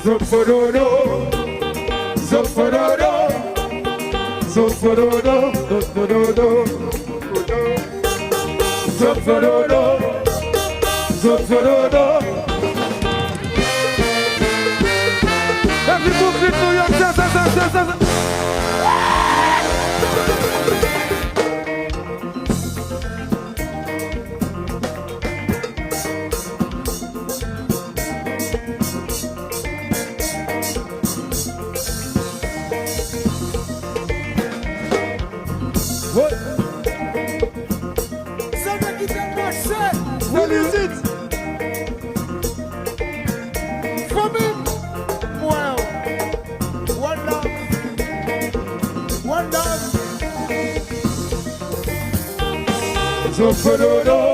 Zofododo, Zofododo, Zofododo, Zofododo, Zofododo, Zofododo. Every book in New York, what? What is it? From him. Wow. One love. One love. Zofododo,